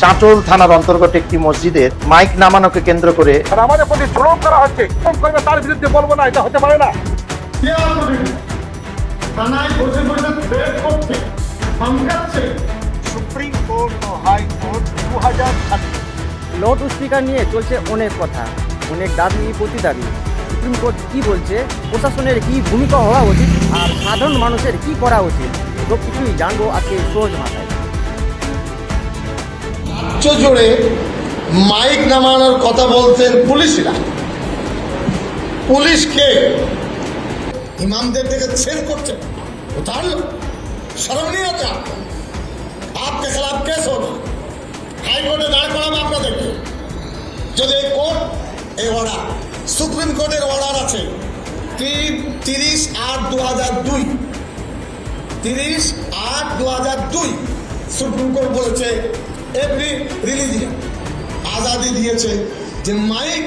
চাঁচল থানার অন্তর্গত একটি মসজিদের মাইক নামানোকে কেন্দ্র করে আমাদের প্রতি জুলুম করা হচ্ছে, তার বিরুদ্ধে বলবো না, এটা হতে পারে না। থানায় বসে বসে থ্রেট করছে, ধমকাচ্ছে। সুপ্রিম কোর্ট ও হাইকোর্ট 2000 সালে লাউড স্পিকার নিয়ে চলছে অনেক কথা, অনেক দাবি প্রতিদাবি। সুপ্রিম কোর্ট কি বলছে, প্রশাসনের কি ভূমিকা হওয়া উচিত, আর সাধারণ মানুষের কি করা উচিত, সব কিছুই জানবো আজকে সহজ ভাষায়। রাজ্য জুড়ে মাইক নামানোর কথা বলছেন পুলিশরা। পুলিশকে ইমামদের থেকে ছেড় করছে, उतार लो, शर्म नहीं आता? आपके खिलाफ केस होगा, হাইকোর্টে দাঁড় করাবো আপনাদেরকে। যদি এই কোর্ট এই অর্ডার, সুপ্রিম কোর্টের অর্ডার আছে 30/8/2002, 30/8/2002 সুপ্রিম কোর্ট বলেছে এভরি রিলিজিয়ন আজাদি দিয়েছে যে মাইক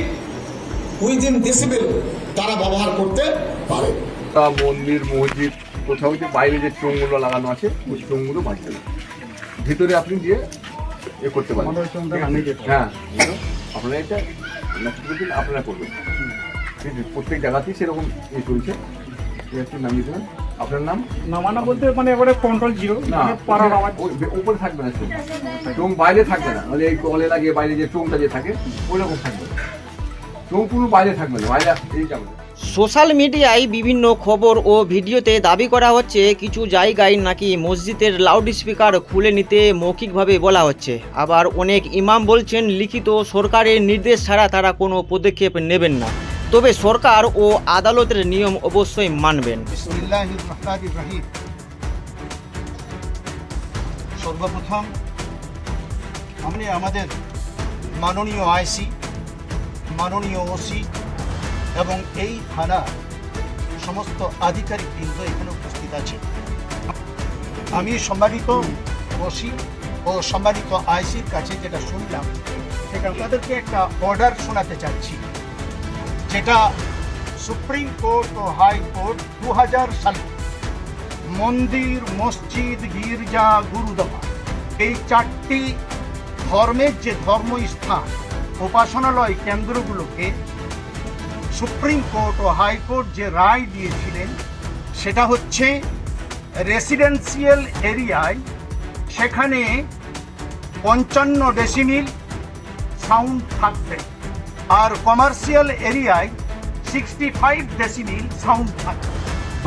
উইদিন ডেসিবেল তারা ব্যবহার করতে পারে। মন্দির মসজিদ কোথাও যে বাইরে যে চোঙগুলো লাগানো আছে ওই চোঙগুলো বাঁচবে না, ভিতরে আপনি দিয়ে এ করতে পারেন। হ্যাঁ, আপনারা এটা আপনারা করবেন, ঠিক আছে? প্রত্যেক জায়গাতেই সেরকম ইয়ে চলছে। নামিয়ে দেবেন। আপনার নাম? নামানো বলতে মানে এবারে কন্ট্রোল জিরো, না, পাড়ার আওয়াজ উপরে থাকবে না, চোঙ বাইরে থাকবে না, মানে এই কলে লাগিয়ে বাইরে যে চোঙটা যে থাকে ওইরকম থাকবে না, চোঙ পুরো বাইরে থাকবে না, বাইরে এই যাবে। সোশ্যাল মিডিয়ায় বিভিন্ন খবর ও ভিডিওতে দাবি করা হচ্ছে কিছু জায়গায় নাকি মসজিদের লাউড স্পিকার খুলে নিতে মৌখিকভাবে বলা হচ্ছে, আবার অনেক ইমাম বলছেন লিখিত সরকারের নির্দেশ ছাড়া তারা কোনো পদক্ষেপ নেবেন না, তবে সরকার ও আদালতের নিয়ম অবশ্যই মানবেন। বিসমিল্লাহির রহমানির রহিম। সর্বপ্রথম আমি আমাদের মাননীয় আইসি, মাননীয় ওসি এবং এই থানার সমস্ত আধিকারিক বৃন্দ এখানে উপস্থিত আছে। আমি সম্মানিত ওসি ও সম্মানিত আইসির কাছে যেটা শুনলাম সেটা তাদেরকে একটা অর্ডার শোনাতে চাচ্ছি, যেটা সুপ্রিম কোর্ট ও হাইকোর্ট 2000 সালে মন্দির, মসজিদ, গির্জা, গুরুদ্বার এই 4টি ধর্মের যে ধর্মস্থান, উপাসনালয় কেন্দ্রগুলোকে সুপ্রিম কোর্ট ও হাইকোর্ট যে রায় দিয়েছিলেন সেটা হচ্ছে রেসিডেন্সিয়াল এরিয়ায় সেখানে 55 ডেসিমিল সাউন্ড থাকবে, আর কমার্শিয়াল এরিয়ায় 65 ডেসিমিল সাউন্ড থাকবে।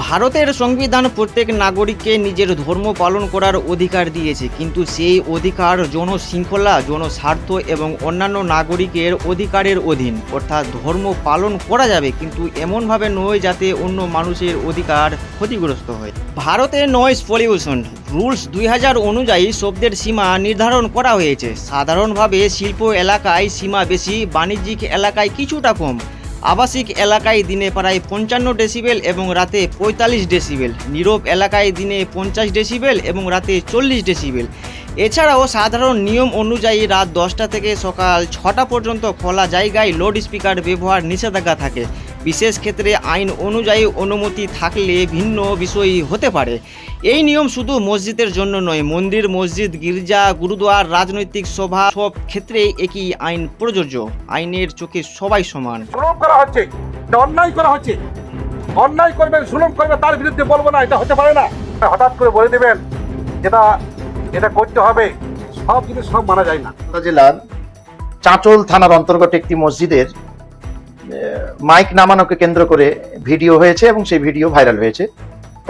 ভারতের সংবিধান প্রত্যেক নাগরিককে নিজের ধর্ম পালন করার অধিকার দিয়েছে, কিন্তু সেই অধিকার জনশৃঙ্খলা, জনস্বার্থ এবং অন্যান্য নাগরিকের অধিকারের অধীন, অর্থাৎ ধর্ম পালন করা যাবে কিন্তু এমনভাবে নয় যাতে অন্য মানুষের অধিকার ক্ষতিগ্রস্ত হয়। ভারতে নয়েজ পলিউশন রুলস 2000 অনুযায়ী শব্দের সীমা নির্ধারণ করা হয়েছে। সাধারণভাবে শিল্প এলাকায় সীমা বেশি, বাণিজ্যিক এলাকায় কিছুটা কম, আবাসিক এলাকায় দিনে প্রায় 55 ডেসিবেল এবং রাতে 45 ডেসিবেল, নীরব এলাকায় দিনে 50 ডেসিবেল এবং রাতে 40 ডেসিবেল। এছাড়াও সাধারণ নিয়ম অনুযায়ী রাত 10টা থেকে সকাল 6টা পর্যন্ত খোলা জায়গায় লাউড স্পিকার ব্যবহার নিষেধাজ্ঞা থাকে। বিশেষ ক্ষেত্রে আইন অনুযায়ী অনুমতি থাকলে ভিন্ন বিষয় হতে পারে। এই নিয়ম শুধু মসজিদের জন্য নয়, মন্দির, মসজিদ, গির্জা, গুরুদ্বার, রাজনৈতিক সভা সব ক্ষেত্রে একই আইন প্রযোজ্য। আইনের চোখে সবাই সমান। জুলুম করা হচ্ছে, এটা অন্যায় করা হচ্ছে। অন্যায় করবেন, জুলুম করবে, তার বিরুদ্ধে বলবো না, এটা হতে পারে না। হঠাৎ করে বলে দেবেন এটা করতে হবে, সব জিনিস সব মানা যায় না। জেলার চাঁচল থানার অন্তর্গত একটি মসজিদের মাইক নামানোকে কেন্দ্র করে ভিডিও হয়েছে এবং সেই ভিডিও ভাইরাল হয়েছে,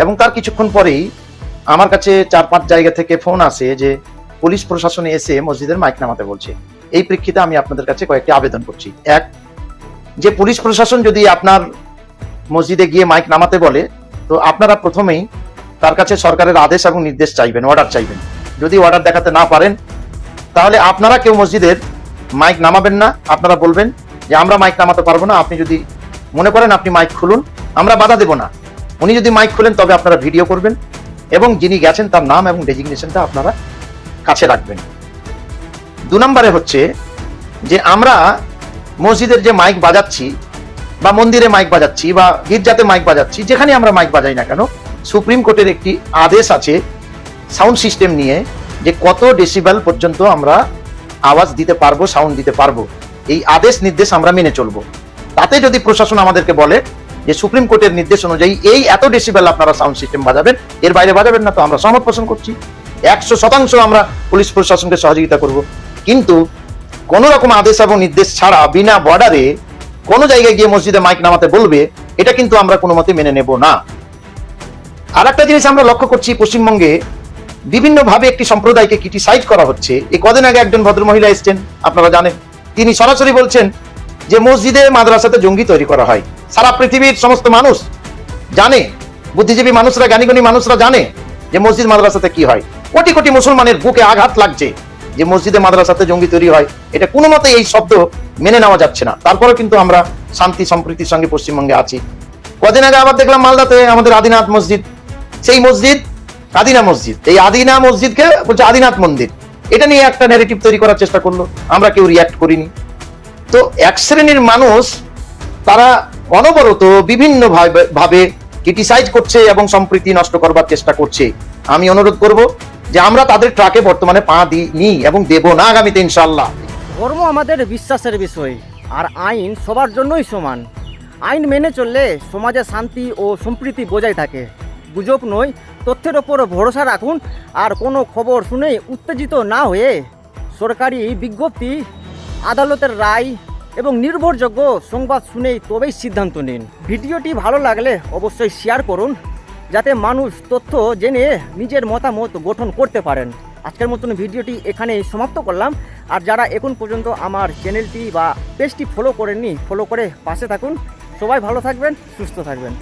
এবং তার কিছুক্ষণ পরেই আমার কাছে 4-5 জায়গা থেকে ফোন আসে যে পুলিশ প্রশাসনে এসে মসজিদের মাইক নামাতে বলছে। এই প্রেক্ষিতে আমি আপনাদের কাছে কয়েকটি আবেদন করছি। এক, যে পুলিশ প্রশাসন যদি আপনার মসজিদে গিয়ে মাইক নামাতে বলে তো আপনারা প্রথমেই তার কাছে সরকারের আদেশ এবং নির্দেশ চাইবেন, অর্ডার চাইবেন। যদি অর্ডার দেখাতে না পারেন তাহলে আপনারা কেউ মসজিদের মাইক নামাবেন না। আপনারা বলবেন যে আমরা মাইক নামাতে পারবো না, আপনি যদি মনে করেন আপনি মাইক খুলুন, আমরা বাধা দেব না। উনি যদি মাইক খুলেন তবে আপনারা ভিডিও করবেন এবং যিনি গেছেন তার নাম এবং ডেজিগনেশনটা আপনারা কাছে রাখবেন। 2 নম্বরে হচ্ছে যে আমরা মসজিদের যে মাইক বাজাচ্ছি বা মন্দিরে মাইক বাজাচ্ছি বা গির্জাতে মাইক বাজাচ্ছি, যেখানে আমরা মাইক বাজাই না কেন, সুপ্রিম কোর্টের একটি আদেশ আছে সাউন্ড সিস্টেম নিয়ে যে কত ডেসিবেল পর্যন্ত আমরা আওয়াজ দিতে পারবো, সাউন্ড দিতে পারবো। এই আদেশ নির্দেশ আমরা মেনে চলবো। তাতে যদি প্রশাসন আমাদেরকে বলে যে সুপ্রিম কোর্টের নির্দেশ অনুযায়ী এই এত ডেসিবেল আপনারা সাউন্ড সিস্টেম বাজাবেন, এর বাইরে বাজাবেন না, তো আমরা সহমত পোষণ করছি। 100% আমরা পুলিশ প্রশাসনকে সহযোগিতা করব। কিন্তু কোন রকম আদেশ এবং নির্দেশ ছাড়া বিনা বর্ডারে কোন জায়গায় গিয়ে মসজিদে মাইক নামাতে বলবে, এটা কিন্তু আমরা কোনো মতে মেনে নেব না। আর একটা জিনিস আমরা লক্ষ্য করছি, পশ্চিমবঙ্গে বিভিন্নভাবে একটি সম্প্রদায়কে ক্রিটিসাইজ করা হচ্ছে। এই কদিন আগে একজন ভদ্রমহিলা এসছেন, আপনারা জানেন, তিনি সরাসরি বলছেন যে মসজিদে মাদ্রাসাতে জঙ্গি তৈরি করা হয়। সারা পৃথিবীর সমস্ত মানুষ জানে, বুদ্ধিজীবী মানুষরা, জ্ঞানীগুণী মানুষরা জানে যে মসজিদ মাদ্রাসাতে কি হয়। কোটি কোটি মুসলমানের বুকে আঘাত লাগছে যে মসজিদে মাদ্রাসাতে জঙ্গি তৈরি হয়। এটা কোনো মতে এই শব্দ মেনে নেওয়া যাচ্ছে না। তারপরেও কিন্তু আমরা শান্তি সম্প্রীতির সঙ্গে পশ্চিমবঙ্গে আছি। কদিন আগে আবার দেখলাম মালদাতে আমাদের আদিনাথ মসজিদ, সেই মসজিদ আদিনা মসজিদ, এই আদিনা মসজিদকে বলছে আদিনাথ মন্দির। এটা নিয়ে একটা ন্যারেটিভ তৈরি করার চেষ্টা করলো, আমরা কেউ রিয়াক্ট করিনি। তো এক শ্রেণীর মানুষ তারা অনবরত বিভিন্ন ভাবে ক্রিটিসাইজ করছে এবং সম্প্রীতি নষ্ট করবার চেষ্টা করছে। আমি অনুরোধ করব যে আমরা তাদের ট্রাকে বর্তমানে পা দিইনি এবং দেব না আগামীতে ইনশাআল্লাহ। ধর্ম আমাদের বিশ্বাসের বিষয়, আর আইন সবার জন্যই সমান। আইন মেনে চললে সমাজে শান্তি ও সম্প্রীতি বজায় থাকে। গুজব নয়, তথ্যের ওপর ভরসা রাখুন। আর কোনো খবর শুনে উত্তেজিত না হয়ে সরকারি বিজ্ঞপ্তি, আদালতের রায় এবং নির্ভরযোগ্য সংবাদ শুনেই তবেই সিদ্ধান্ত নিন। ভিডিওটি ভালো লাগলে অবশ্যই শেয়ার করুন, যাতে মানুষ তথ্য জেনে নিজের মতামত গঠন করতে পারেন। আজকের মতন ভিডিওটি এখানেই সমাপ্ত করলাম। আর যারা এখন পর্যন্ত আমার চ্যানেলটি বা পেজটি ফলো করেননি, ফলো করে পাশে থাকুন। সবাই ভালো থাকবেন, সুস্থ থাকবেন।